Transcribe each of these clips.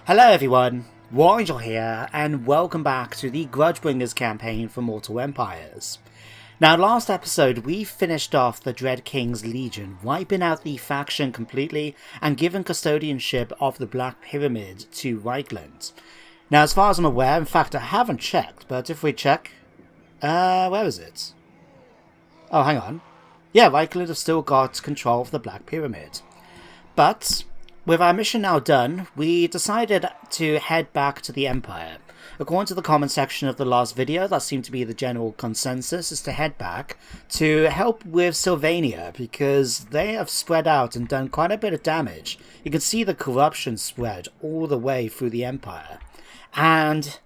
Hello everyone, Warangel here, and welcome back to the Grudgebringers campaign for Mortal Empires. Now, last episode we finished off the Dread King's Legion, wiping out the faction completely and giving custodianship of the Black Pyramid to Reichland. Now, as far as I'm aware, in fact I haven't checked, but if we check... where is it? Oh, hang on. Yeah, Reichland have still got control of the Black Pyramid. But... with our mission now done, we decided to head back to the Empire. According to the comment section of the last video, that seemed to be the general consensus, is to head back to help with Sylvania, because they have spread out and done quite a bit of damage. You can see the corruption spread all the way through the Empire. And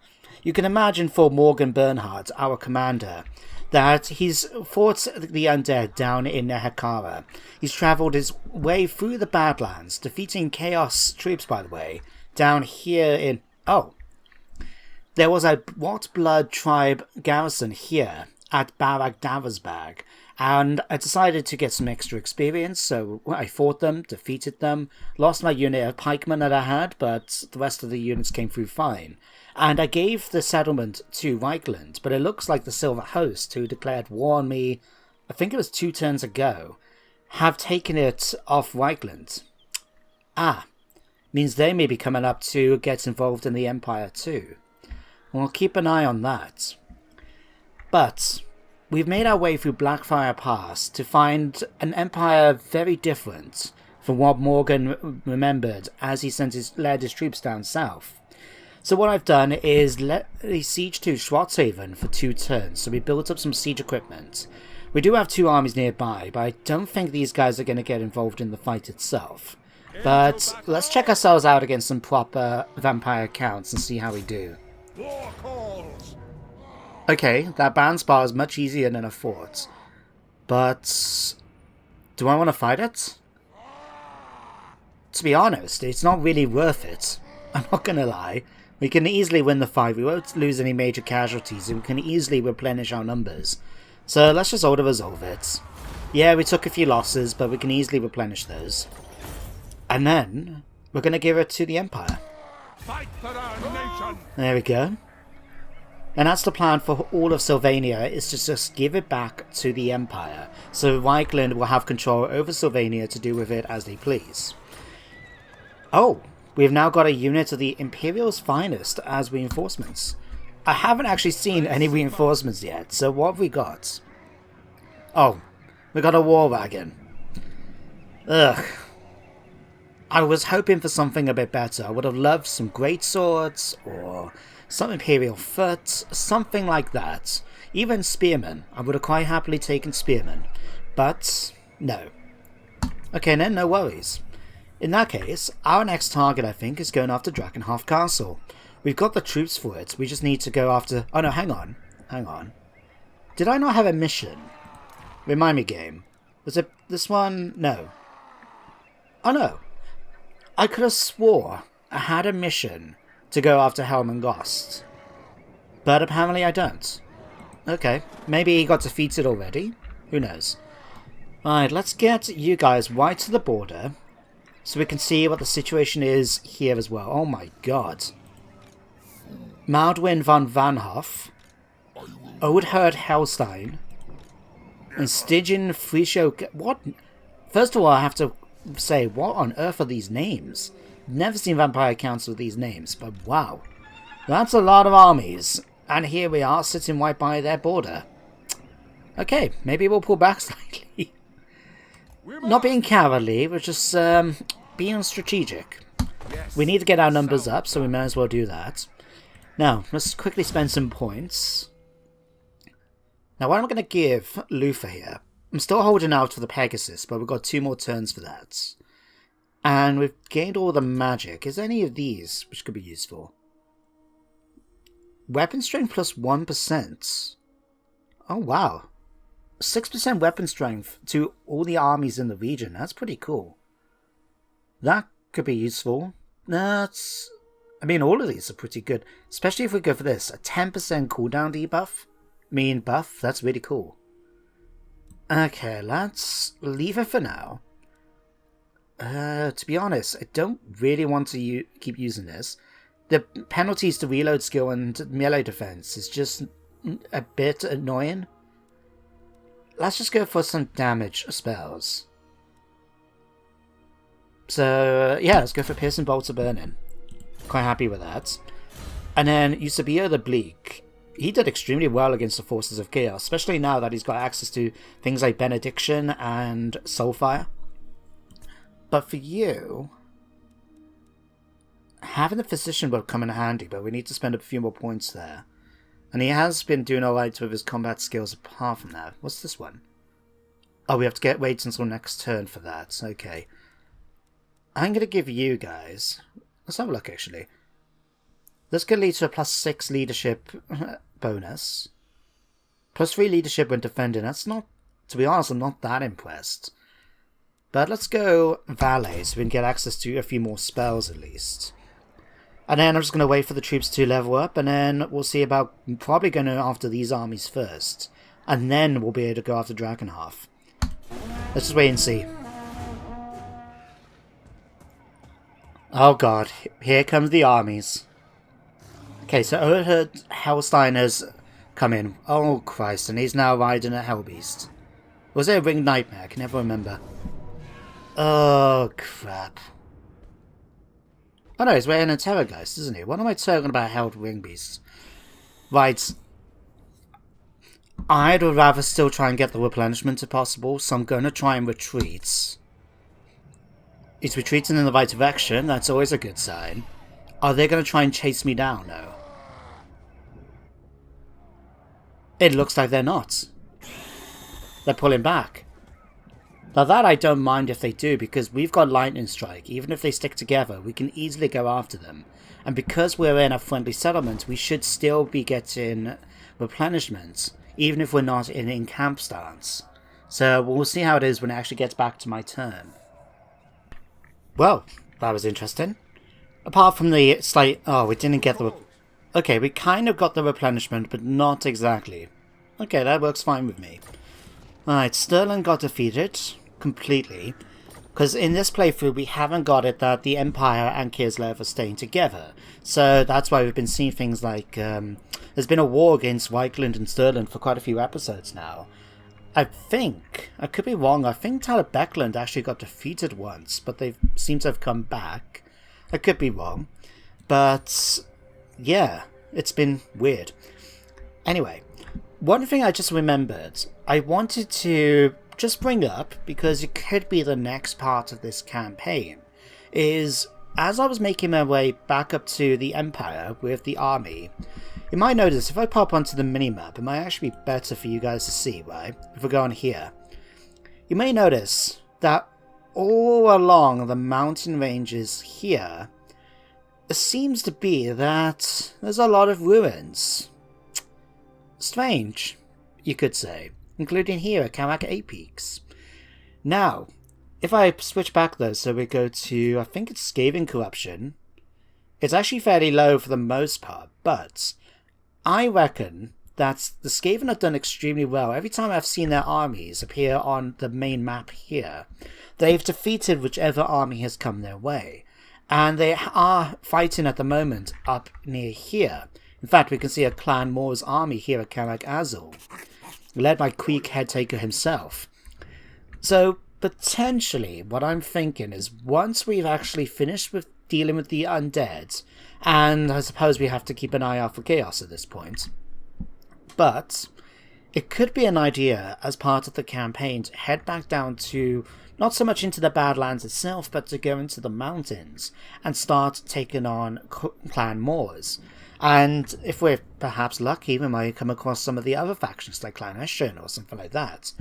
you can imagine for Morgan Bernhardt, our commander, that he's fought the undead down in Nehekara. He's travelled his way through the Badlands, defeating Chaos troops, by the way, down here in... oh. There was a What Blood tribe garrison here at Barak Daversbag, and I decided to get some extra experience, so I fought them, defeated them, lost my unit of pikemen that I had, but the rest of the units came through fine. And I gave the settlement to Reichland, but it looks like the Silver Host, who declared war on me, I think it was 2 turns ago, have taken it off Reichland. Ah, means they may be coming up to get involved in the Empire too. We'll keep an eye on that. But we've made our way through Blackfire Pass to find an Empire very different from what Morgan remembered as he led his troops down south. So what I've done is let the siege to Schwarzhaven for 2 turns, so we built up some siege equipment. We do have 2 armies nearby, but I don't think these guys are going to get involved in the fight itself. But let's check ourselves out against some proper vampire counts and see how we do. Okay, that band spar is much easier than I thought. But do I want to fight it? To be honest, it's not really worth it. I'm not going to lie. We can easily win the fight, we won't lose any major casualties, and we can easily replenish our numbers. So let's just auto-resolve it. Yeah, we took a few losses, but we can easily replenish those. And then, we're going to give it to the Empire. Fight for our nation. There we go. And that's the plan for all of Sylvania, is to just give it back to the Empire. So Reichland will have control over Sylvania to do with it as they please. Oh! We've now got a unit of the Imperial's finest as reinforcements. I haven't actually seen any reinforcements yet, so what have we got? Oh, we got a war wagon. Ugh. I was hoping for something a bit better. I would have loved some great swords, or some Imperial foot, something like that. Even spearmen. I would have quite happily taken spearmen. But, no. Okay then, no worries. In that case, our next target, I think, is going after Drakenhof Castle. We've got the troops for it, we just need to go after... oh no, hang on. Hang on. Did I not have a mission? Remind me, game. Was it this one? No. Oh no. I could have swore I had a mission to go after Helmengost. But apparently I don't. Okay, maybe he got defeated already? Who knows? Alright, let's get you guys right to the border, so we can see what the situation is here as well. Oh my god. Maudwin von Vanhoff, Odherd Helstein, and Stygian Frieshoek. What? First of all, I have to say, what on earth are these names? Never seen Vampire Council with these names, but wow. That's a lot of armies. And here we are, sitting right by their border. Okay, maybe we'll pull back slightly. Not being cowardly, we're just being strategic. Yes. We need to get our numbers up, so we may as well do that. Now, let's quickly spend some points. Now, what I'm going to give Luther here, I'm still holding out for the Pegasus, but we've got 2 more turns for that. And we've gained all the magic. Is there any of these which could be useful? Weapon strength plus 1%. Oh, wow. 6% weapon strength to all the armies in the region. That's pretty cool. That could be useful. I mean, all of these are pretty good. Especially if we go for this. A 10% cooldown debuff. Buff. That's really cool. Okay, let's leave it for now. To be honest, I don't really want to keep using this. the penalties to reload skill and melee defense is just a bit annoying. Let's just go for some damage spells. So, yeah, let's go for Piercing Bolts of Burning. Quite happy with that. And then Eusebio the Bleak. He did extremely well against the Forces of Chaos, especially now that he's got access to things like Benediction and Soulfire. But for you, having the Physician will come in handy, but we need to spend a few more points there. And he has been doing alright with his combat skills apart from that. What's this one? Oh, we have to wait until next turn for that. Okay. I'm going to give you guys... Let's have a look, actually. This could lead to a +6 leadership bonus. +3 leadership when defending. That's not... To be honest, I'm not that impressed. But let's go Valet, so we can get access to a few more spells at least. And then I'm just going to wait for the troops to level up, and then we'll see about probably going after these armies first. And then we'll be able to go after Dragonhearth. Let's just wait and see. Oh god, here comes the armies. Okay, so Overheard Hellstein has come in. Oh Christ, and he's now riding a Hellbeast. Was it a Ringed Nightmare? I can never remember. Oh crap. Oh no, he's wearing a Terrorgeist, isn't he? What am I talking about Held Ringbeasts? Right. I'd rather still try and get the replenishment if possible, so I'm going to try and retreat. He's retreating in the right direction, that's always a good sign. Are they going to try and chase me down? No. It looks like they're not. They're pulling back. Now that I don't mind if they do, because we've got Lightning Strike. Even if they stick together, we can easily go after them. And because we're in a friendly settlement, we should still be getting replenishments, even if we're not in camp stance. So we'll see how it is when it actually gets back to my turn. Well, that was interesting. Apart from the slight... Oh, we didn't get the... Okay, we kind of got the replenishment, but not exactly. Okay, that works fine with me. Alright, Stirling got defeated completely. Because in this playthrough, we haven't got it that the Empire and Kislev are staying together. So that's why we've been seeing things like... there's been a war against Whiteland and Stirling for quite a few episodes now. I think, I could be wrong, I think Talabecland actually got defeated once, but they seem to have come back. I could be wrong. But, yeah, it's been weird. Anyway, one thing I just remembered, I wanted to just bring up, because it could be the next part of this campaign, is as I was making my way back up to the Empire with the army, you might notice if I pop onto the minimap, it might actually be better for you guys to see, right? If we go on here, you may notice that all along the mountain ranges here, it seems to be that there's a lot of ruins. Strange, you could say, including here at Karak Apex. Now, if I switch back though, so we go to, I think it's Skaven Corruption, it's actually fairly low for the most part, but I reckon that the Skaven have done extremely well. Every time I've seen their armies appear on the main map here, they've defeated whichever army has come their way. And they are fighting at the moment up near here. In fact, we can see a Clan Moor's army here at Karak Azul, led by Queek Headtaker himself. So, potentially, what I'm thinking is once we've actually finished with dealing with the undead, and I suppose we have to keep an eye out for chaos at this point, but it could be an idea as part of the campaign to head back down to not so much into the Badlands itself, but to go into the mountains and start taking on Clan Moors. And if we're perhaps lucky, we might come across some of the other factions like Clan Eshin or something like that.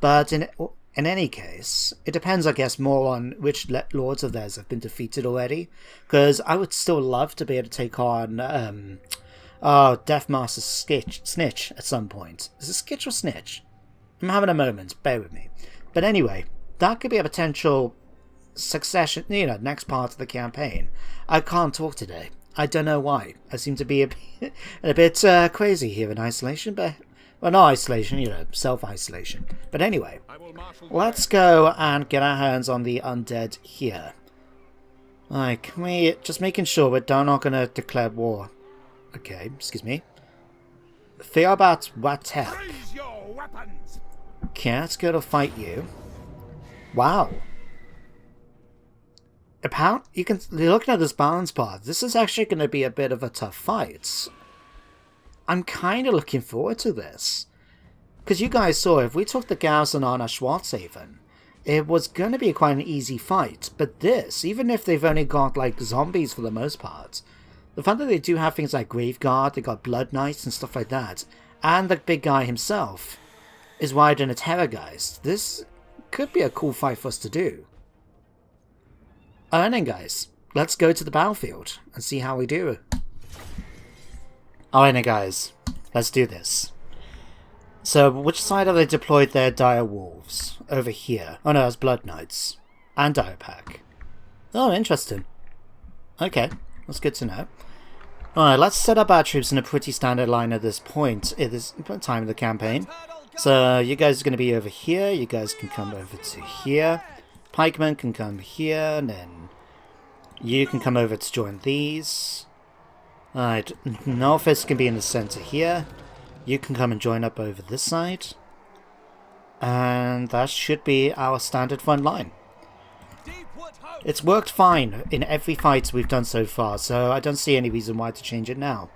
But in any case, it depends, I guess, more on which lords of theirs have been defeated already. Because I would still love to be able to take on Deathmaster Snitch at some point. Is it Skitch or Snitch? I'm having a moment, bear with me. But anyway, that could be a potential succession, next part of the campaign. I can't talk today. I don't know why. I seem to be a bit crazy here in isolation, but... Well, not isolation, self-isolation. But anyway, let's go and get our hands on the undead here. Alright, can we... Just making sure we're not going to declare war. Okay, excuse me. Theobat Watep. Okay, let's go to fight you. Wow. You can... Looking at this balance bar, this is actually going to be a bit of a tough fight. I'm kind of looking forward to this. Because you guys saw, if we took the garrison on a Schwarzhaven, it was going to be quite an easy fight. But this, even if they've only got like zombies for the most part, the fact that they do have things like Graveguard, they got Blood Knights and stuff like that, and the big guy himself is riding a Terrorgeist, this could be a cool fight for us to do. And then guys, let's go to the battlefield and see how we do. Alright then guys, let's do this. So, which side have they deployed their Dire Wolves? Over here. Oh no, it's Blood Knights. And Dire Pack. Oh, interesting. Okay, that's good to know. Alright, let's set up our troops in a pretty standard line at this point, at this time of the campaign. So, you guys are going to be over here, you guys can come over to here. Pikemen can come here, and then you can come over to join these. Alright, Northist can be in the center here. You can come and join up over this side. And that should be our standard front line. It's worked fine in every fight we've done so far, so I don't see any reason why to change it now.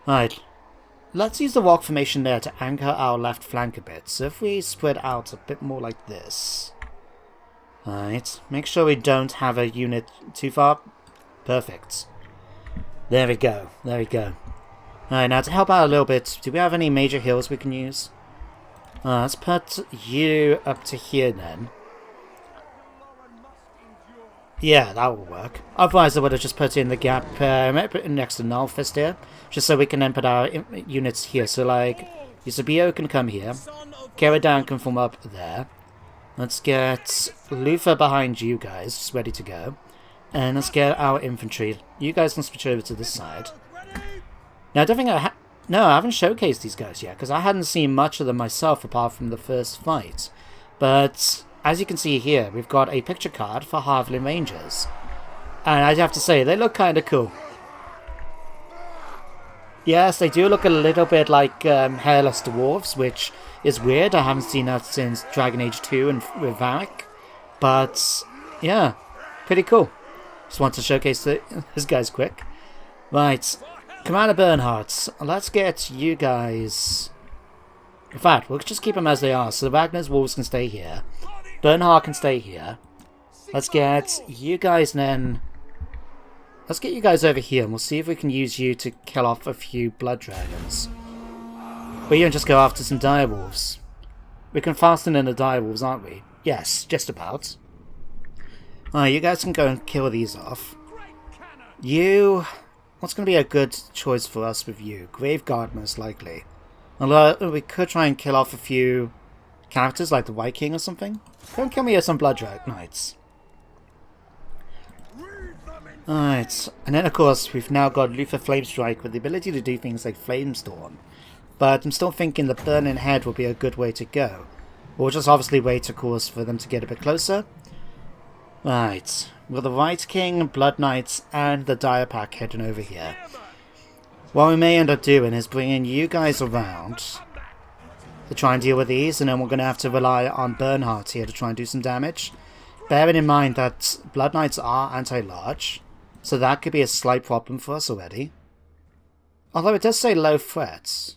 Right, let's use the rock formation there to anchor our left flank a bit. So if we spread out a bit more like this. Right, make sure we don't have a unit too far. Perfect. There we go, there we go. Alright, now to help out a little bit, do we have any major heals we can use? Let's put you up to here then. Yeah, that will work. Otherwise I would have just put in the gap next to Nullfist here, just so we can then put our units here. So like, Eusebio can come here, Keradan can form up there. Let's get Luther behind you guys, just ready to go. And let's get our infantry. You guys can switch over to this side. Now I don't think I haven't showcased these guys yet, because I hadn't seen much of them myself apart from the first fight. But as you can see here, we've got a picture card for Halfling Rangers. And I have to say, they look kind of cool. Yes, they do look a little bit like Hairless Dwarves, which is weird. I haven't seen that since Dragon Age 2 and with Varric. But, yeah, pretty cool. Just want to showcase this guys quick. Right, Commander Bernhardt, let's get you guys... In fact, we'll just keep them as they are. So the Ragnar's Wolves can stay here. Bernhardt can stay here. Let's get you guys then... Let's get you guys over here and we'll see if we can use you to kill off a few Blood Dragons. Or even just go after some Dire Wolves. We can fasten in the Dire Wolves, aren't we? Yes, just about. Alright, you guys can go and kill these off. You... What's going to be a good choice for us with you? Graveguard, most likely. Although, we could try and kill off a few characters, like the White King or something. Go and kill me some Blood Knights. Alright, and then of course, we've now got Luther Flamestrike with the ability to do things like Flamestorm. But I'm still thinking the Burning Head will be a good way to go. We'll just obviously wait, of course, for them to get a bit closer. Right, with the White King, Blood Knights, and the Dire Pack heading over here. What we may end up doing is bringing you guys around to try and deal with these, and then we're going to have to rely on Bernhardt here to try and do some damage. Bearing in mind that Blood Knights are anti-large, so that could be a slight problem for us already. Although it does say low threats.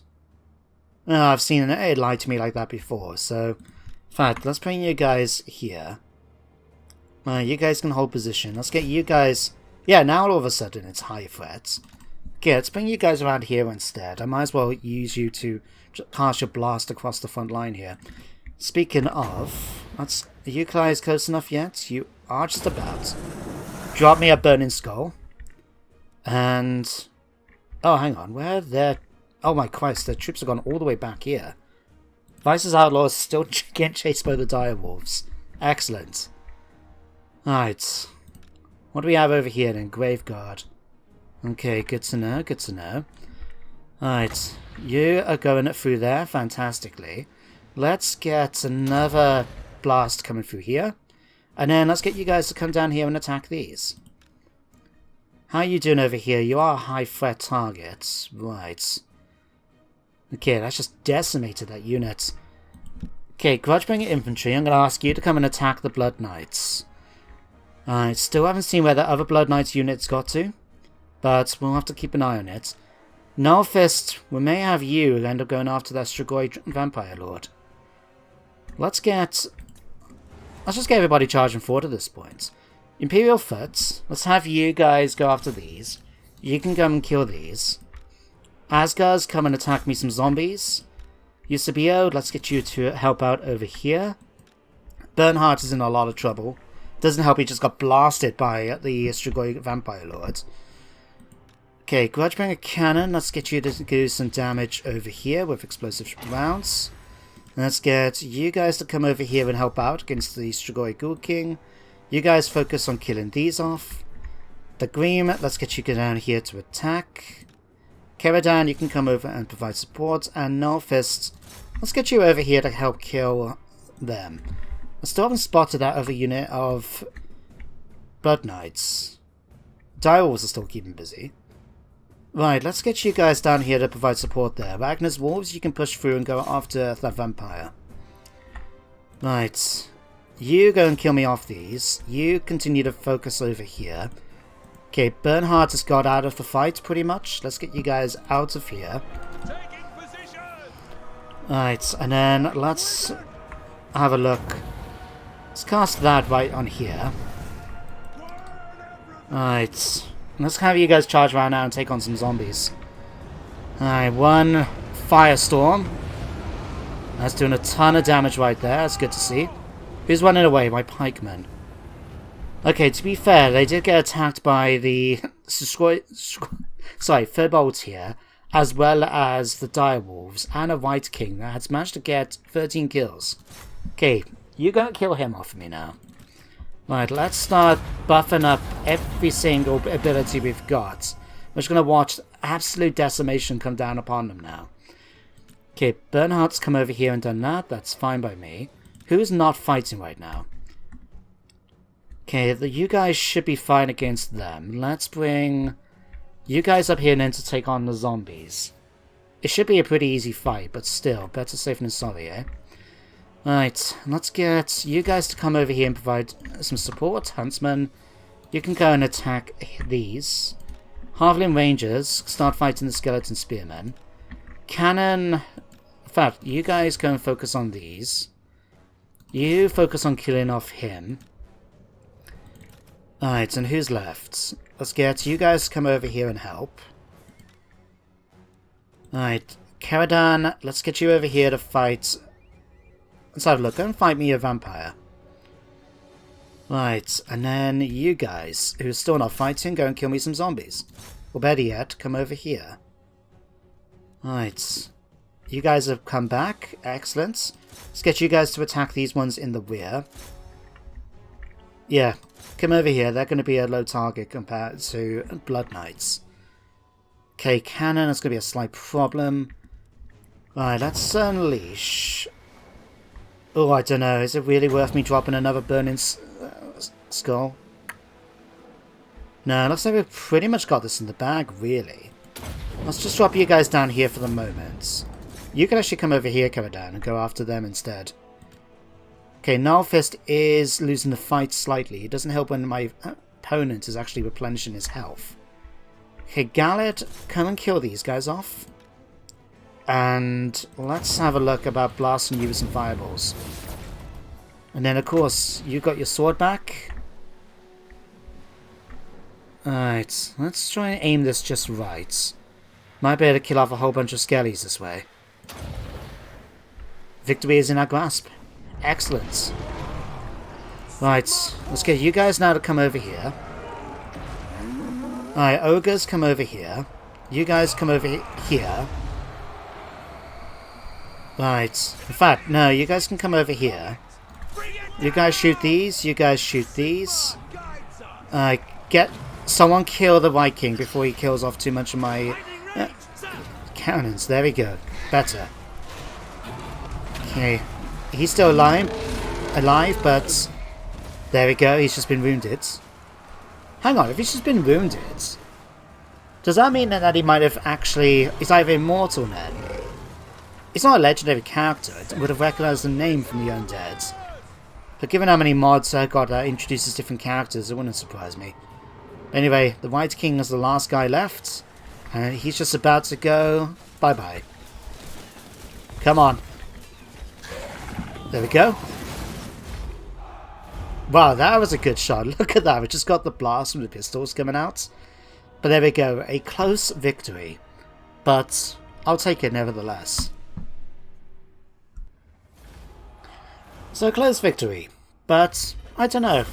Oh, I've seen it lie to me like that before, so... In fact, let's bring you guys here. You guys can hold position. Let's get you guys... Yeah, now all of a sudden it's high threats. Okay, let's bring you guys around here instead. I might as well use you to cast your blast across the front line here. Speaking of... Are you guys close enough yet? You are just about. Drop me a Burning Skull. And... Oh, hang on. Where they're... Oh my Christ, the troops have gone all the way back here. Vice's Outlaws still getting chased by the Dire Wolves. Excellent. Alright. What do we have over here then? Graveguard. Okay, good to know, good to know. Alright. You are going through there fantastically. Let's get another blast coming through here. And then let's get you guys to come down here and attack these. How are you doing over here? You are a high threat target. Right. Okay, that's just decimated that unit. Okay, Grudgebringer Infantry, I'm going to ask you to come and attack the Blood Knights. I still haven't seen where the other Blood Knights units got to, but we'll have to keep an eye on it. Null Fist, we may have you end up going after that Strigoi Vampire Lord. Let's just get everybody charging forward at this point. Imperial Foot, let's have you guys go after these. You can come and kill these. Asgars, come and attack me some zombies. Eusebio, let's get you to help out over here. Bernhardt is in a lot of trouble. Doesn't help, he just got blasted by the Strigoi Vampire Lord. Okay, Grudgebringer Cannon, let's get you to do some damage over here with explosive rounds. Let's get you guys to come over here and help out against the Strigoi Ghoul King. You guys focus on killing these off. The Grim, let's get you down here to attack. Keradan, you can come over and provide support. And Nullfist, let's get you over here to help kill them. I still haven't spotted that other unit of Blood Knights. Direwolves are still keeping busy. Right, let's get you guys down here to provide support there. Ragnar's Wolves, you can push through and go after that vampire. Right. You go and kill me off these. You continue to focus over here. Okay, Bernhardt has got out of the fight pretty much. Let's get you guys out of here. Right, and then let's have a look. Let's cast that right on here. Right. Let's have you guys charge around now and take on some zombies. Alright, one Firestorm. That's doing a ton of damage right there. That's good to see. Who's running away? My pikemen. Okay, to be fair, they did get attacked by the Firbolgs here, as well as the Direwolves and a White King that has managed to get 13 kills. Okay, you go kill him off of me now. Right, let's start buffing up every single ability we've got. We're just going to watch absolute decimation come down upon them now. Okay, Bernhardt's come over here and done that. That's fine by me. Who's not fighting right now? Okay, you guys should be fine against them. Let's bring you guys up here and then to take on the zombies. It should be a pretty easy fight, but still, better safe than sorry, eh? Right, let's get you guys to come over here and provide some support. Huntsman, you can go and attack these. Halfling Rangers, start fighting the Skeleton Spearmen. Cannon, in fact, you guys go and focus on these. You focus on killing off him. Alright, and who's left? Let's get you guys to come over here and help. Alright, Keradan, let's get you over here to fight. Let's have a look. Go and fight me a vampire. Right, and then you guys, who are still not fighting, go and kill me some zombies. Or better yet, come over here. Right. You guys have come back. Excellent. Let's get you guys to attack these ones in the rear. Yeah, come over here. They're going to be a low target compared to Blood Knights. Okay, cannon is going to be a slight problem. Right, let's unleash. Oh, I don't know. Is it really worth me dropping another burning skull? No, looks like we've pretty much got this in the bag, really. Let's just drop you guys down here for the moment. You can actually come over here, Keradan, and go after them instead. Okay, Nullfist is losing the fight slightly. It doesn't help when my opponent is actually replenishing his health. Okay, Gallet, come and kill these guys off. And let's have a look about blasting you with some fireballs. And then, of course, you got your sword back. Alright, let's try and aim this just right. Might be able to kill off a whole bunch of skellies this way. Victory is in our grasp. Excellent. Right, let's get you guys now to come over here. Alright, ogres, come over here. You guys come over here. Right. In fact, no, you guys can come over here. You guys shoot these. You guys shoot these. Get someone kill the Viking before he kills off too much of my cannons. There we go. Better. Okay. He's still alive, but there we go. He's just been wounded. Hang on, if he's just been wounded, Does that mean that he might have actually... He's either immortal then? He's not a legendary character. I would have recognized the name from the undead. But given how many mods I got that introduces different characters, it wouldn't surprise me. Anyway, the White King is the last guy left. And he's just about to go bye-bye. Come on. There we go. Wow, that was a good shot. Look at that. We just got the blast from the pistols coming out. But there we go. A close victory. But I'll take it nevertheless. So, close victory. But, I don't know.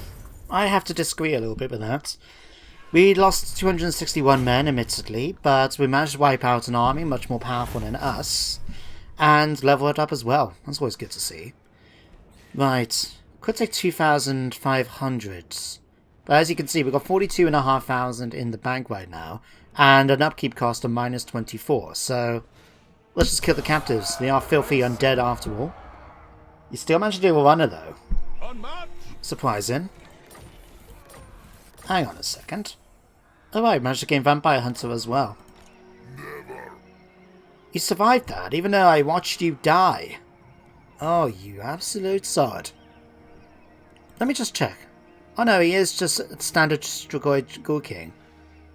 I have to disagree a little bit with that. We lost 261 men, admittedly, but we managed to wipe out an army much more powerful than us. And level it up as well. That's always good to see. Right. Could take 2,500. But as you can see, we've got 42,500 in the bank right now. And an upkeep cost of minus 24. So, let's just kill the captives. They are filthy undead after all. You still managed to do a runner though. Surprising. Hang on a second. Oh right, managed to gain Vampire Hunter as well. You survived that, even though I watched you die. Oh, you absolute sod. Let me just check. Oh no, he is just a standard Strigoi Ghoul King.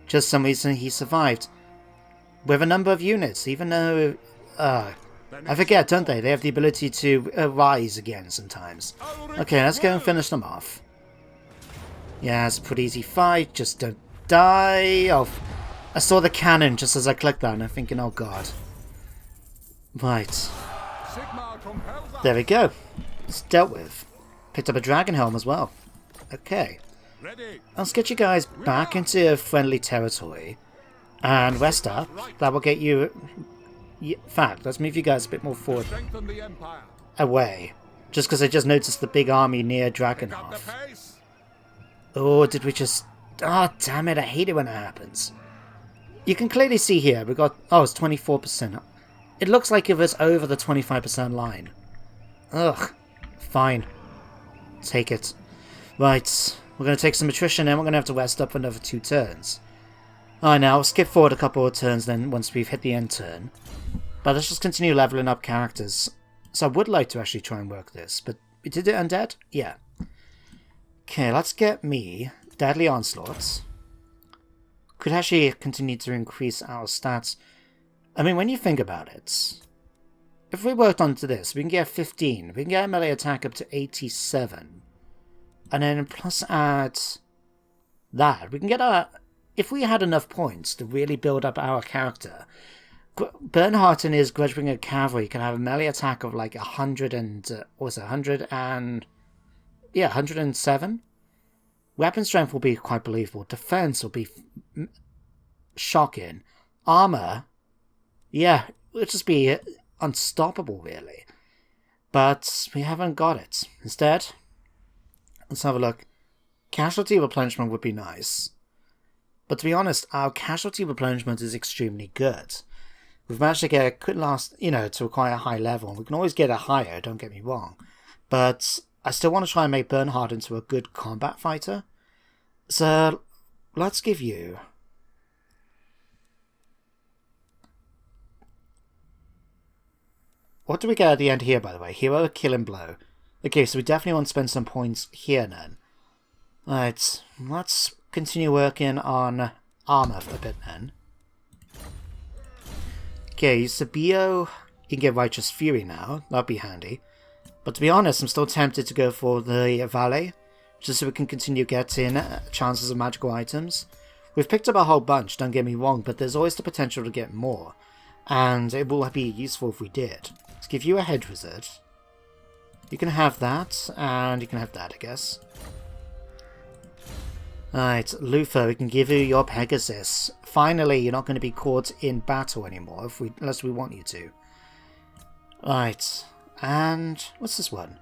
Just some reason he survived. With a number of units, even though... I forget, don't they? They have the ability to rise again sometimes. Okay, let's go and finish them off. Yeah, it's a pretty easy fight. Just don't die. Oh, I saw the cannon just as I clicked that and I'm thinking, oh god. Right. There we go. It's dealt with. Picked up a dragon helm as well. Okay. Let's get you guys back into friendly territory. And rest up. That will get you... In fact, let's move you guys a bit more forward. Away. Just because I just noticed the big army near Dragonhof. Oh, did we just... Oh, damn it. I hate it when that happens. You can clearly see here. We got... Oh, it's 24%. It looks like it was over the 25% line. Ugh. Fine. Take it. Right. We're going to take some attrition and we're going to have to rest up for another 2 turns. Alright, now, we'll skip forward a couple of turns then once we've hit the end turn. But let's just continue leveling up characters. So I would like to actually try and work this, but we did it undead? Yeah. Okay, let's get me Deadly Onslaughts. Could actually continue to increase our stats. I mean, when you think about it, if we worked onto this, we can get 15. We can get a melee attack up to 87. And then plus add that, we can get our... If we had enough points to really build up our character, Bernhardt and his Grudgebringer cavalry can have a melee attack of like 100 and... what was it? 100 and... Yeah, 107? Weapon strength will be quite believable. Defense will be shocking. Armor... Yeah, it'll just be unstoppable, really. But we haven't got it. Instead, let's have a look. Casualty replenishment would be nice. But to be honest, our casualty replenishment is extremely good. We've managed to get, could last, you know, to quite a high level. We can always get it higher, don't get me wrong. But I still want to try and make Bernhard into a good combat fighter. So, let's give you... What do we get at the end here, by the way? Hero, Killing Blow. Okay, so we definitely want to spend some points here then. Right, let's continue working on armor for a bit then. Okay, Sabio, you can get Righteous Fury now. That'd be handy. But to be honest, I'm still tempted to go for the Valet, just so we can continue getting chances of magical items. We've picked up a whole bunch, don't get me wrong, but there's always the potential to get more. And it will be useful if we did. Let's give you a Hedge Wizard. You can have that, and you can have that, I guess. Alright, Luther, we can give you your Pegasus. Finally, you're not going to be caught in battle anymore, unless we want you to. Right, and what's this one?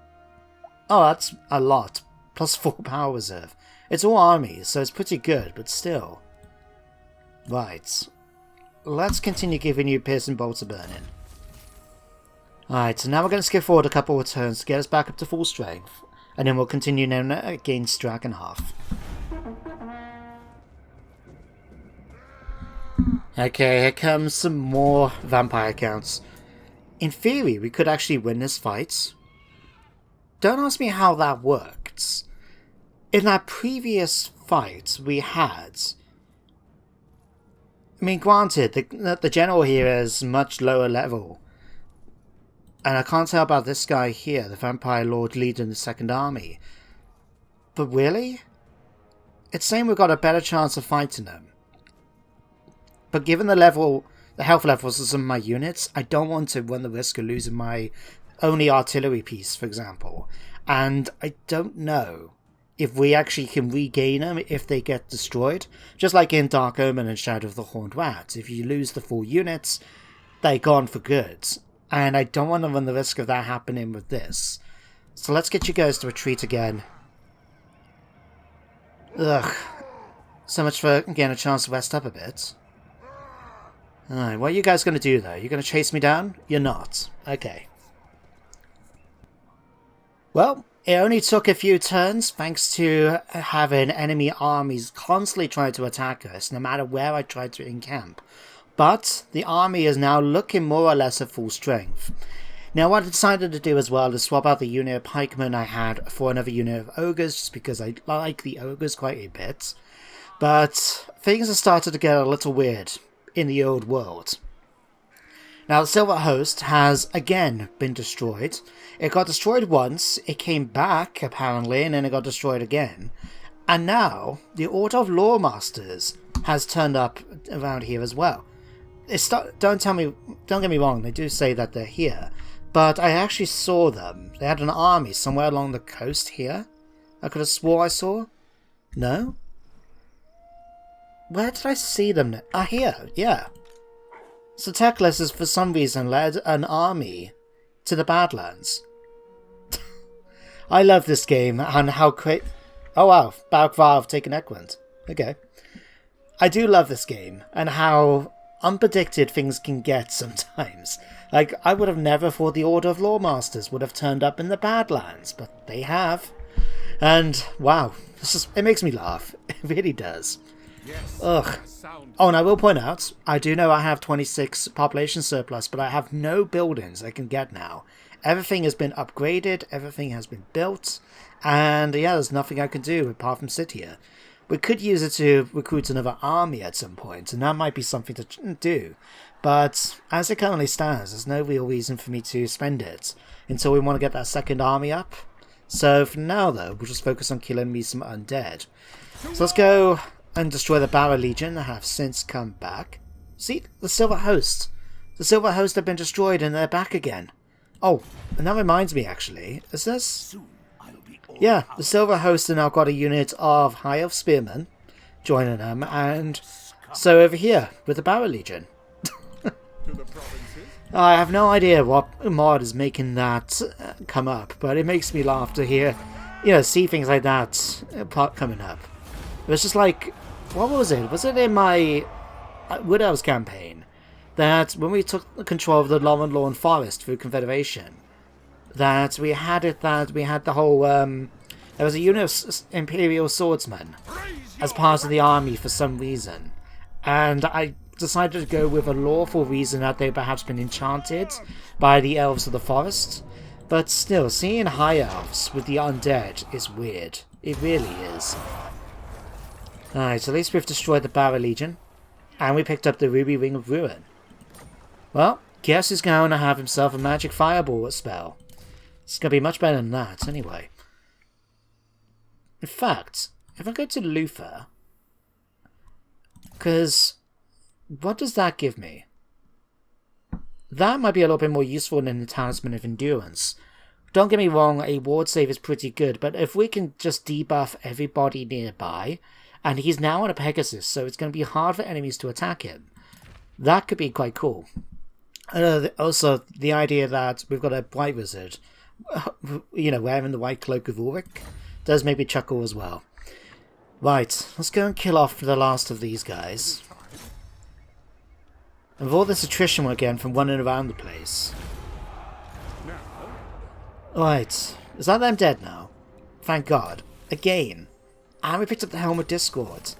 Oh, that's a lot. Plus 4 power reserve. It's all armies, so it's pretty good, but still. Right. Let's continue giving you Piercing Bolts of Burning. Alright, so now we're going to skip forward a couple of turns to get us back up to full strength. And then we'll continue now against Dragonhof. Okay, here comes some more vampire counts. In theory, we could actually win this fight. Don't ask me how that worked. In that previous fight we had... I mean, granted, the general here is much lower level. And I can't tell about this guy here, the Vampire Lord leading the Second Army. But really? It's saying we've got a better chance of fighting him. But given the health levels of some of my units, I don't want to run the risk of losing my only artillery piece, for example. And I don't know if we actually can regain them if they get destroyed. Just like in Dark Omen and Shadow of the Horned Rat. If you lose the full units, they're gone for good. And I don't want to run the risk of that happening with this. So let's get you guys to retreat again. Ugh. So much for getting a chance to rest up a bit. Alright, what are you guys going to do though? You're going to chase me down? You're not. Okay. Well, it only took a few turns thanks to having enemy armies constantly trying to attack us no matter where I tried to encamp. But the army is now looking more or less at full strength. Now what I decided to do as well is swap out the unit of pikemen I had for another unit of ogres, just because I like the ogres quite a bit. But things have started to get a little weird in the old world. Now the Silver Host has again been destroyed. It got destroyed once, it came back apparently, and then it got destroyed again. And now the Order of Lawmasters has turned up around here as well. Don't get me wrong, they do say that they're here, but I actually saw them. They had an army somewhere along the coast here. I could have swore I saw. No? Where did I see them? Ah, here, yeah. So Teclis has for some reason led an army to the Badlands. I love this game and how quick... Oh wow, Balkvar have taken Equant. Okay. I do love this game and how unpredicted things can get sometimes. Like, I would have never thought the Order of Lawmasters would have turned up in the Badlands, but they have. And, wow, it makes me laugh. It really does. Yes, ugh. Oh, and I will point out, I do know I have 26 population surplus, but I have no buildings I can get now. Everything has been upgraded, everything has been built, and yeah, there's nothing I can do apart from sit here. We could use it to recruit another army at some point, and that might be something to do. But as it currently stands, there's no real reason for me to spend it until we want to get that second army up. So for now, though, we'll just focus on killing me some undead. So let's go and destroy the Barra Legion that have since come back. See, the Silver Host. The Silver Host have been destroyed and they're back again. Oh, and that reminds me actually, is this... Yeah, the Silver Host have now got a unit of High Elf Spearmen joining them, and so over here with the Barra Legion. I have no idea what mod is making that come up, but it makes me laugh to hear, see things like that coming up. It was just like, what was it? Was it in my Wood Elves campaign that when we took control of the Lauren Lawn Forest through Confederation, that we had the whole, there was a unit of Imperial Swordsmen as part of the army for some reason, and I decided to go with a lawful reason that they've perhaps been enchanted by the Elves of the Forest, but still, seeing High Elves with the undead is weird. It really is. Alright, so at least we've destroyed the Barra Legion, and we picked up the Ruby Ring of Ruin. Well, guess who's going to have himself a magic fireball spell. It's going to be much better than that, anyway. In fact, if I go to Luther, because what does that give me? That might be a little bit more useful than the Talisman of Endurance. Don't get me wrong, a ward save is pretty good, but if we can just debuff everybody nearby, and he's now on a Pegasus, so it's going to be hard for enemies to attack him, that could be quite cool. Also, the idea that we've got a Bright Wizard, wearing the white cloak of Ulrich, does make me chuckle as well. Right, let's go and kill off the last of these guys. And with all this attrition again from running around the place. Right, is that them dead now? Thank God. Again. And we picked up the Helm of Discord.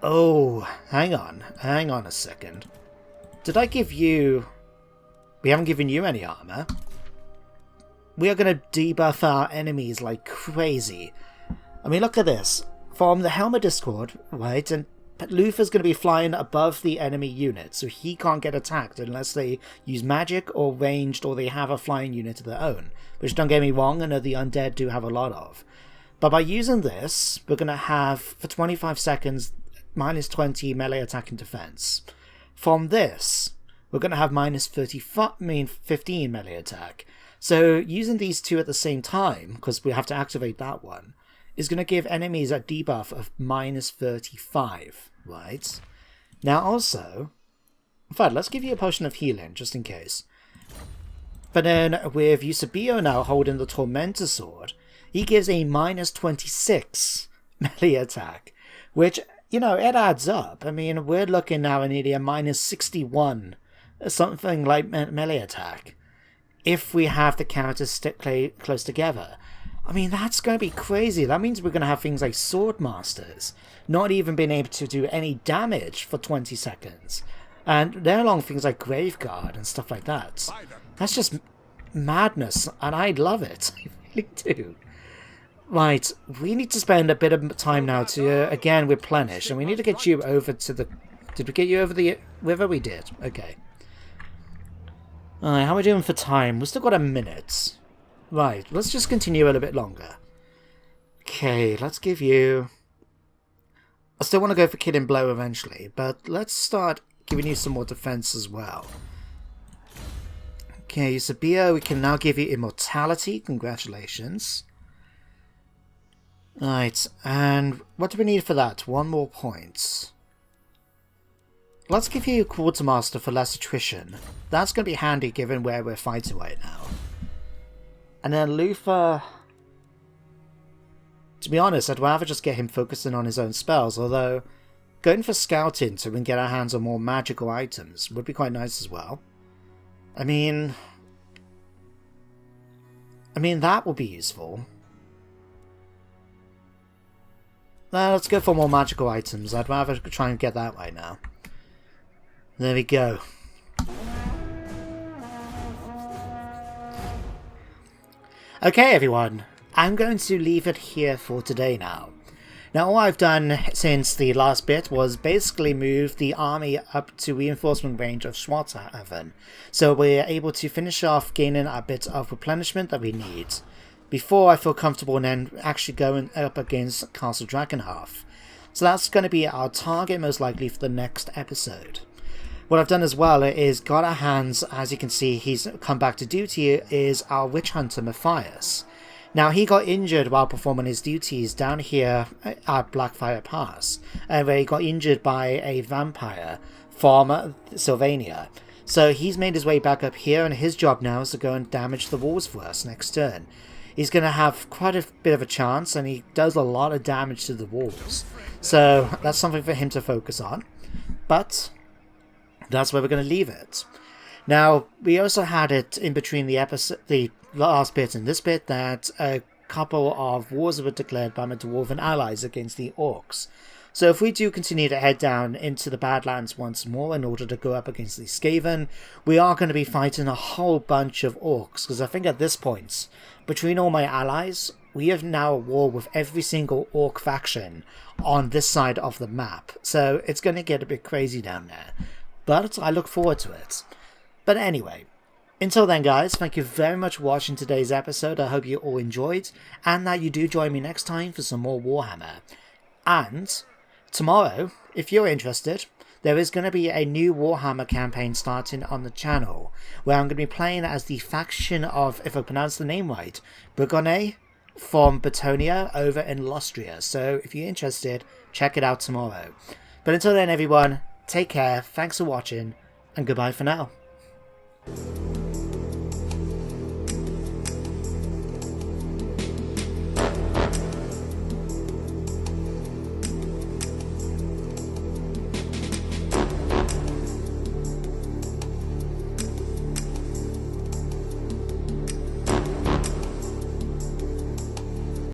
Oh, hang on a second. Did I give you... We haven't given you any armor. We are going to debuff our enemies like crazy. I mean, look at this. From the Helm of Discord, right, and Luther's going to be flying above the enemy unit, so he can't get attacked unless they use magic or ranged or they have a flying unit of their own. Which, don't get me wrong, I know the undead do have a lot of. But by using this, we're going to have, for 25 seconds, minus 20 melee attack and defense. From this, we're going to have minus 15 melee attack. So using these two at the same time, because we have to activate that one, is going to give enemies a debuff of minus 35, right? Now also, in fact, let's give you a potion of healing, just in case. But then, with Eusebio now holding the Tormentor Sword, he gives a minus 26 melee attack, which, you know, it adds up. I mean, we're looking now at nearly a minus 61, something like melee attack, if we have the characters stick close together. I mean, that's going to be crazy. That means we're going to have things like Swordmasters not even being able to do any damage for 20 seconds. And they're along things like Graveguard and stuff like that. That's just madness, and I love it. I really do. Right, we need to spend a bit of time now to, again, replenish. And we need to get you over to the... Did we get you over the river? We did. Okay. Alright, how are we doing for time? We've still got a minute. Right, let's just continue a little bit longer. Okay, let's give you... I still want to go for Killing Blow eventually, but let's start giving you some more defense as well. Okay, Eusebio, we can now give you Immortality. Congratulations. Right, and what do we need for that? One more point. Let's give you Quartermaster for less attrition. That's going to be handy given where we're fighting right now. And then Luther... To be honest, I'd rather just get him focusing on his own spells, although going for scouting so we can get our hands on more magical items would be quite nice as well. I mean, that would be useful. Let's go for more magical items. I'd rather try and get that right now. There we go. Okay, everyone. I'm going to leave it here for today now. Now, all I've done since the last bit was basically move the army up to reinforcement range of Schwarzhaven, so we're able to finish off gaining a bit of replenishment that we need, before I feel comfortable and then actually going up against Castle Drakenhof. So that's going to be our target most likely for the next episode. What I've done as well is got our hands, as you can see, he's come back to duty, is our Witch Hunter Matthias. Now, he got injured while performing his duties down here at Blackfire Pass, where he got injured by a vampire from Sylvania. So he's made his way back up here, and his job now is to go and damage the walls for us next turn. He's going to have quite a bit of a chance, and he does a lot of damage to the walls. So that's something for him to focus on. But that's where we're going to leave it. Now, we also had it in between the last bit and this bit that a couple of wars were declared by my dwarven allies against the orcs. So if we do continue to head down into the Badlands once more in order to go up against the Skaven, we are going to be fighting a whole bunch of orcs, because I think at this point, between all my allies, we have now a war with every single orc faction on this side of the map. So it's going to get a bit crazy down there. But I look forward to it. But anyway, until then guys, thank you very much for watching today's episode. I hope you all enjoyed, and that you do join me next time for some more Warhammer. And tomorrow, if you're interested, there is going to be a new Warhammer campaign starting on the channel, where I'm going to be playing as the faction of, if I pronounce the name right, Brigone from Betonia over in Lostria. So if you're interested, check it out tomorrow. But until then everyone, take care, thanks for watching, and goodbye for now.